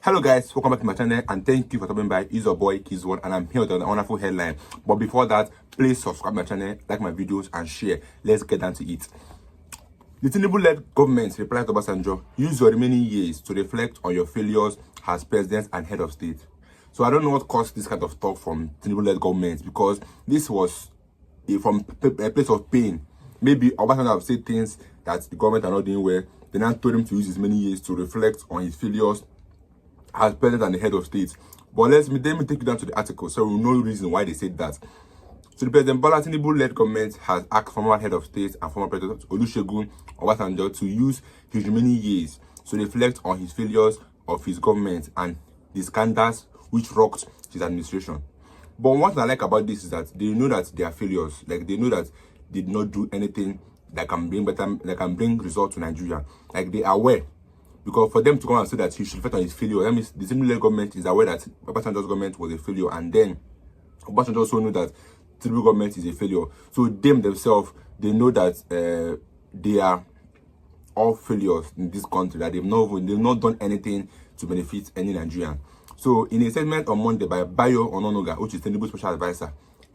Hello guys, welcome back to my channel and thank you for stopping by. It's your boy Kiz1 and I'm here with a wonderful headline. But before that, please subscribe to my channel, like my videos and share. Let's get down to it. The Tinubu-led government replied to Obasanjo, use your remaining years to reflect on your failures as president and head of state. So I don't know what caused this kind of talk from Tinubu-led government, because this was from a place of pain. Maybe Obasanjo have said things that the government are not doing well. They now told him to use his many years to reflect on his failures as president and the head of state. But let me take you down to the article so we know the reason why they said that. So the President Bola Tinubu-led government has asked former head of state and former president Olusegun Obasanjo to use his remaining years to reflect on his failures of his government and the scandals which rocked his administration. But what I like about this is that they know that they are failures. Like, they know that they did not do anything that can bring results to Nigeria. Like, they are aware. Because for them to come and say that he should reflect on his failure, that means the Tinubu government is aware that Obasanjo's government was a failure, and then Obasanjo also knew that Tinubu government is a failure. So themselves, they know that they are all failures in this country, that they've not done anything to benefit any Nigerian. So in a statement on Monday by Bayo Ononuga, which is Tinubu's special advisor,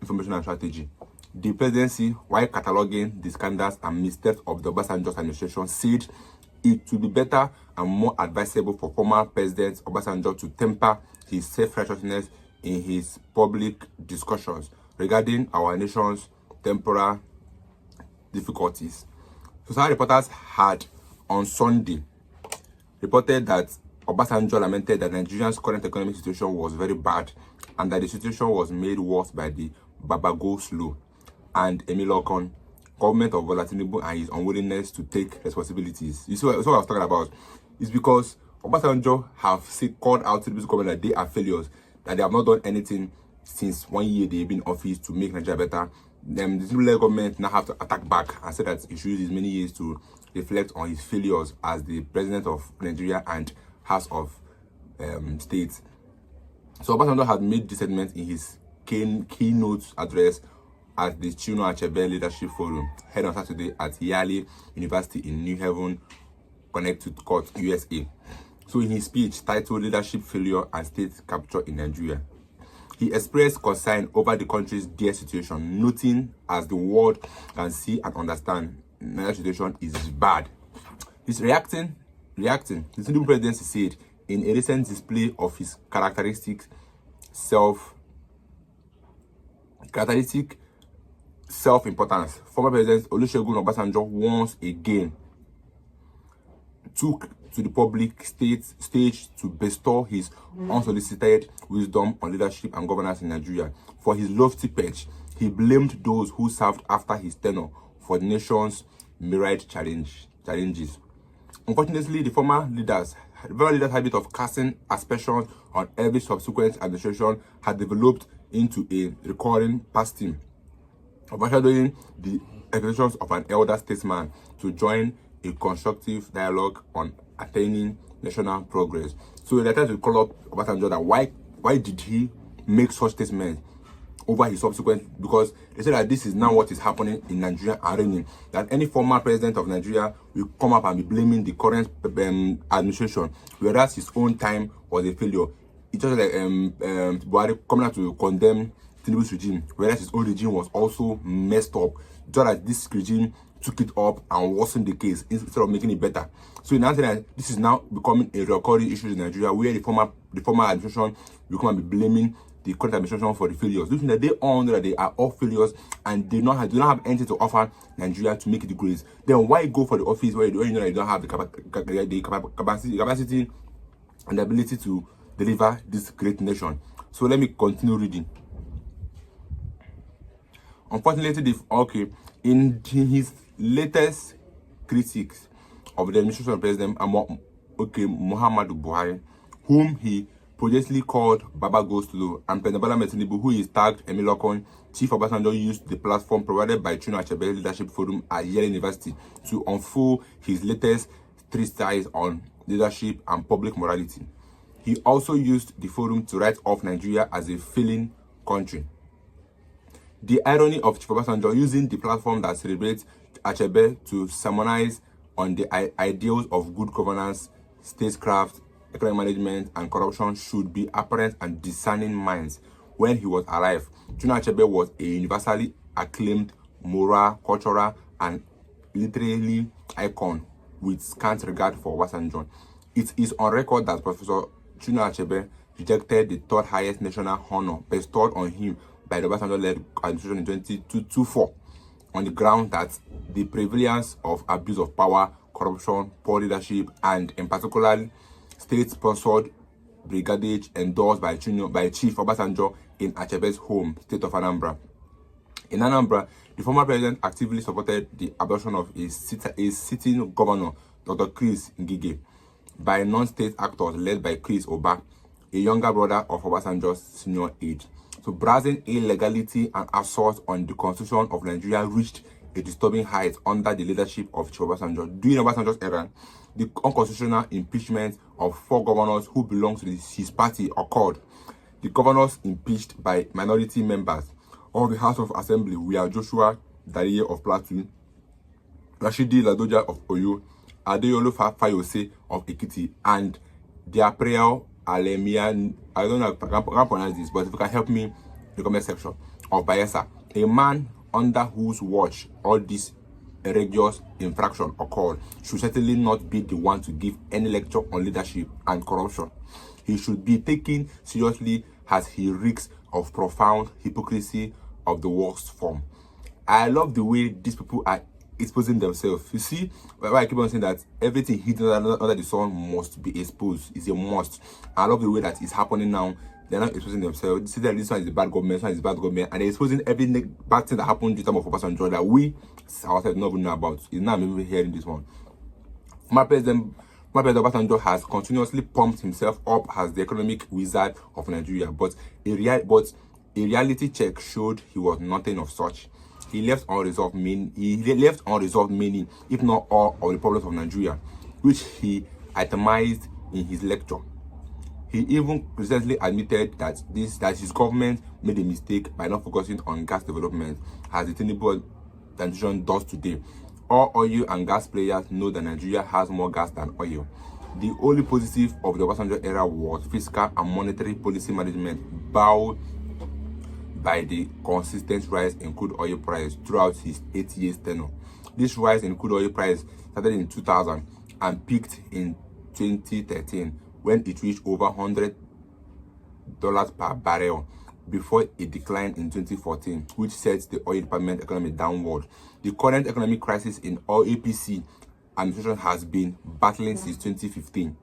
information and strategy, the presidency, while cataloging the scandals and missteps of the Obasanjo administration, said it would be better and more advisable for former President Obasanjo to temper his self-righteousness in his public discussions regarding our nation's temporal difficulties. Social reporters had on Sunday reported that Obasanjo lamented that Nigeria's current economic situation was very bad and that the situation was made worse by the Babagos and Emilokon government of Bola Tinubu and his unwillingness to take responsibilities. You see what I was talking about? It's because Obasanjo have called out Tinubu's government that they are failures, that they have not done anything since 1 year they've been in office to make Nigeria better. Then the Tinubu government now have to attack back and say that he should use his many years to reflect on his failures as the president of Nigeria and House of State. So Obasanjo had made this statement in his keynote address at the Chinua Achebe Leadership Forum, held on Saturday at Yale University in New Haven, Connecticut, USA. So in his speech titled Leadership Failure and State Capture in Nigeria, he expressed concern over the country's dire situation, noting as the world can see and understand, Nigeria's situation is bad. He's reacting. The Tinubu presidency said in a recent display of his characteristic self-importance, former President Olusegun Obasanjo once again took to the public stage to bestow his unsolicited wisdom on leadership and governance in Nigeria. For his lofty perch, he blamed those who served after his tenure for the nation's myriad challenges. Unfortunately, the former leader's habit of casting aspersions on every subsequent administration had developed into a recurring pastime, overshadowing the expectations of an elder statesman to join a constructive dialogue on attaining national progress. So they tried to call up Obasanjo that why did he make such statements over his subsequent, because they said that this is now what is happening in Nigeria and reigning, that any former president of Nigeria will come up and be blaming the current administration, whereas his own time was a failure. It's just like Buhari coming out to condemn Tinubu's regime, whereas his own regime was also messed up, just like this regime took it up and worsened the case instead of making it better. So in answer, this is now becoming a recurring issue in Nigeria, where the former administration will come and be blaming the current administration for the failures. Looking that they all know that they are all failures and do not have anything to offer Nigeria to make it great. Then why go for the office where you know that you don't have the capacity and the ability to deliver this great nation? So let me continue reading. Unfortunately, in his latest critiques of the administration of President Muhammadu Buhari, whom he previously called Baba Goes Slow, and President Bola Tinubu, who is tagged Emilokon, Chief Obasanjo used the platform provided by Chinua Achebe Leadership Forum at Yale University to unfold his latest treatise on leadership and public morality. He also used the forum to write off Nigeria as a failing country. The irony of Chief Obasanjo using the platform that celebrates Achebe to sermonize on the ideals of good governance, statecraft, economic management, and corruption should be apparent and discerning minds. When he was alive, Chinua Achebe was a universally acclaimed moral, cultural, and literary icon with scant regard for Obasanjo. It is on record that Professor Chinua Achebe rejected the third highest national honor bestowed on him by the Obasanjo-led administration in 2024 on the ground that the prevalence of abuse of power, corruption, poor leadership, and in particular state-sponsored brigadage endorsed by Chief Obasanjo in Achebe's home state of Anambra. In Anambra, the former president actively supported the abolition of a sitting governor, Dr. Chris Ngige, by non-state actors led by Chris Oba, a younger brother of Obasanjo's senior age. So brazen illegality and assault on the constitution of Nigeria reached a disturbing height under the leadership of Chief Obasanjo. During Obasanjo's era, the unconstitutional impeachment of 4 governors who belonged to his party occurred. The governors impeached by minority members of the House of Assembly were Joshua Dariye of Plateau, Rashidi Ladoja of Oyo, Adeyolo Fayose of Ekiti, and Diapreo Alemian, I don't know if I can pronounce this, but if you can help me in the comment section, of Bayelsa, a man under whose watch all this egregious infraction occurred, should certainly not be the one to give any lecture on leadership and corruption. He should be taken seriously as he reeks of profound hypocrisy of the worst form. I love the way these people are exposing themselves. You see, why I keep on saying that everything hidden under the sun must be exposed. It's a must. I love the way that it's happening now. They're not exposing themselves. They say that this one is a bad government, this one is a bad government, and they're exposing every bad thing that happened during the time of Obasanjo that we ourselves not even know about. It's now maybe hearing this one. My President Obasanjo has continuously pumped himself up as the economic wizard of Nigeria, but a reality check showed he was nothing of such. He left unresolved many, if not all, of the problems of Nigeria, which he itemized in his lecture. He even recently admitted that his government made a mistake by not focusing on gas development, as the Tinubu administration does today. All oil and gas players know that Nigeria has more gas than oil. The only positive of the Obasanjo era was fiscal and monetary policy management, bowed by the consistent rise in crude oil price throughout his 8 years tenure. This rise in crude oil price started in 2000 and peaked in 2013 when it reached over $100 per barrel before it declined in 2014, which sets the oil department economy downward. The current economic crisis in all APC administration has been battling since 2015.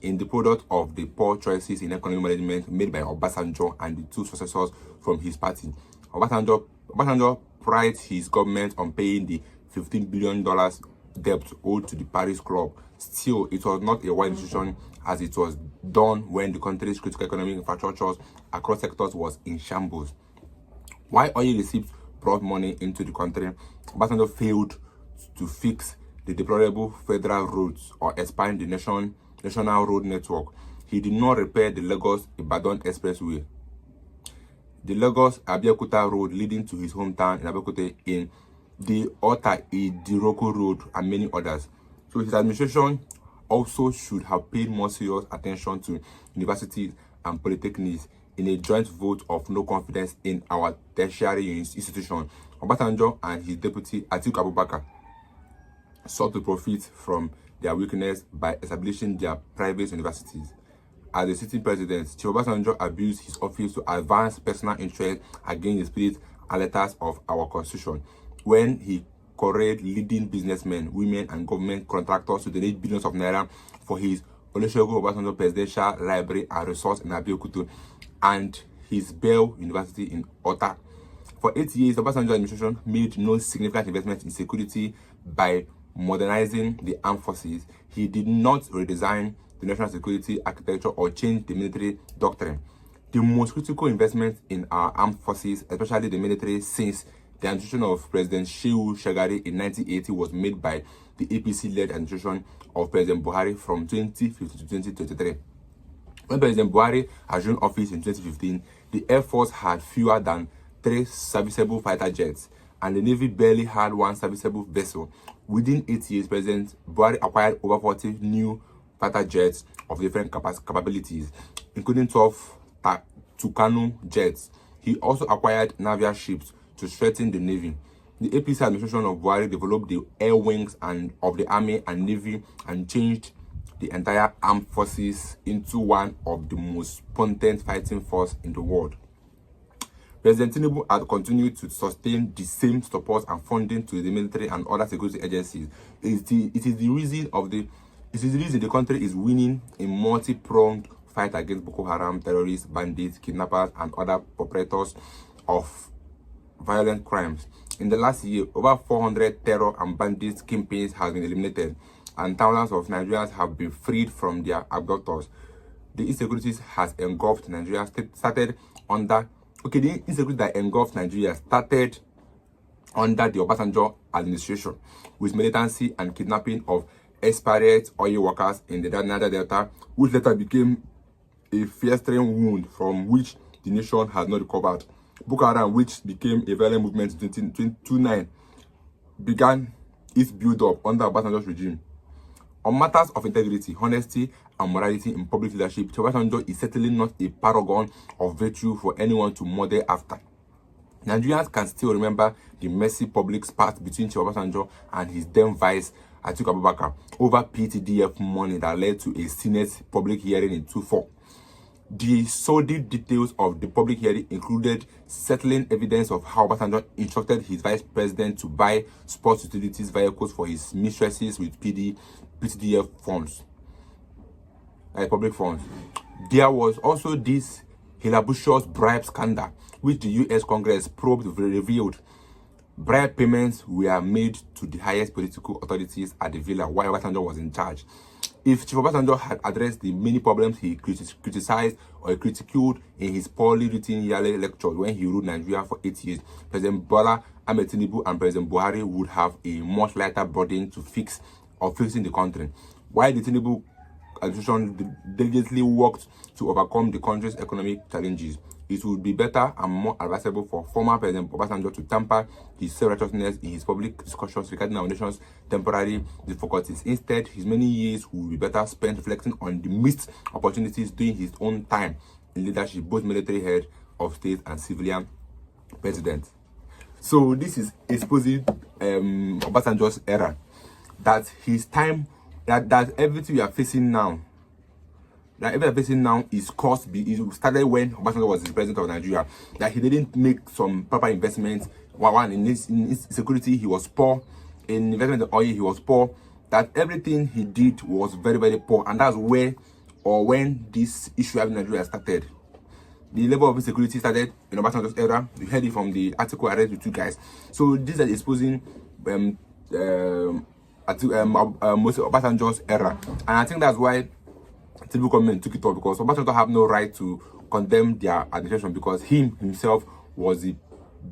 In the product of the poor choices in economic management made by Obasanjo and the 2 successors from his party. Obasanjo prides his government on paying the $15 billion debt owed to the Paris Club. Still, it was not a wide decision as it was done when the country's critical economic infrastructures across sectors was in shambles. While oil receipts brought money into the country, Obasanjo failed to fix the deplorable federal roads or expand the national road network. He did not repair the Lagos-Ibadan Expressway, the Lagos-Abeokuta road leading to his hometown in Abeokuta, in the Ota-Idiroko road, and many others. So his administration also should have paid more serious attention to universities and polytechnics in a joint vote of no confidence in our tertiary institution. Obasanjo and his deputy Atiku Abubakar sought to profit from their weakness by establishing their private universities. As the sitting president, Chief Obasanjo abused his office to advance personal interest against the spirit and letters of our constitution when he encouraged leading businessmen, women, and government contractors to donate billions of naira for his Olusegun Obasanjo Presidential Library and Resource in Abeokuta and his Bell University in Ota. For 8 years, the Obasanjo administration made no significant investment in security by modernizing the armed forces. He did not redesign the national security architecture or change the military doctrine. The most critical investment in our armed forces, especially the military, since the administration of President Shehu Shagari in 1980 was made by the APC-led administration of President Buhari from 2015 to 2023. When President Buhari assumed office in 2015, the Air Force had fewer than 3 serviceable fighter jets, and the Navy barely had 1 serviceable vessel. Within 8 years, President Buhari acquired over 40 new fighter jets of different capabilities, including 12 Tucano jets. He also acquired naval ships to strengthen the navy. The APC administration of Buhari developed the air wings of the army and navy and changed the entire armed forces into one of the most potent fighting force in the world. President Tinubu had continued to sustain the same support and funding to the military and other security agencies. It is the reason the country is winning a multi-pronged fight against Boko Haram, terrorists, bandits, kidnappers, and other perpetrators of violent crimes. In the last year, over 400 terror and bandits kingpins have been eliminated, and thousands of Nigerians have been freed from their abductors. The insecurities has engulfed Nigeria started under the insecurity that engulfed Nigeria started under the Obasanjo administration, with militancy and kidnapping of expatriate oil workers in the Niger Delta, which later became a festering wound from which the nation has not recovered. Boko Haram, which became a violent movement in 2009, began its build-up under Obasanjo's regime. On matters of integrity, honesty, and morality in public leadership, Obasanjo is certainly not a paragon of virtue for anyone to model after. Nigerians can still remember the messy public spat between Obasanjo and his then vice, Atiku Abubakar, over PTDF money that led to a Senate public hearing in 2004. The sordid details of the public hearing included settling evidence of how Obasanjo instructed his vice president to buy sports utilities vehicles for his mistresses with PTDF funds, public funds. There was also this hilabushous bribe scandal, which the US Congress probed revealed bribe payments were made to the highest political authorities at the villa while Obasanjo was in charge. If Chief Obasanjo had addressed the many problems he criticized or critiqued in his poorly written yearly lectures when he ruled Nigeria for 8 years, President Bola Ahmed Tinubu and President Buhari would have a much lighter burden to fixing the country. While the Tinubu administration diligently worked to overcome the country's economic challenges, it would be better and more advisable for former President Obasanjo to temper his self-righteousness in his public discussions regarding our nation's temporary difficulties. Instead, his many years would be better spent reflecting on the missed opportunities during his own time in leadership, both military head of state and civilian president. So this is exposing Obasanjo's era, that his time, that everything we are facing now, is caused. It started when Obasanjo was the president of Nigeria. That he didn't make some proper investments. One in his security, he was poor. In investment in oil, he was poor. That everything he did was very, very poor, and that's when this issue in Nigeria started. The level of insecurity started in Obasanjo's era. You heard it from the article I read with you guys. So this is exposing Obasanjo's era, and I think that's why Tinubu government took it up, because Obasanjo have no right to condemn their administration, because he himself was the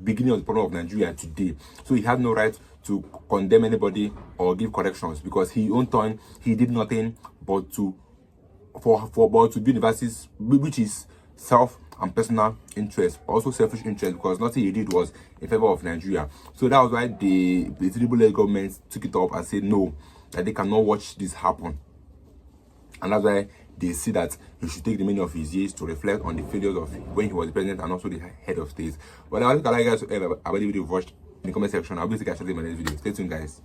beginning of the problem of Nigeria today. So he had no right to condemn anybody or give corrections, because he own turn he did nothing but to build universities, which is self and personal interest, also selfish interest, because nothing he did was in favor of Nigeria. So that was why the Tinubu government took it up and said no, that they cannot watch this happen. And that's why they see that he should take the many of his years to reflect on the failures of when he was the president and also the head of state. But I want to tell you guys, I've already watched in the comment section. I'll be seeing you in my next video. Stay tuned, guys.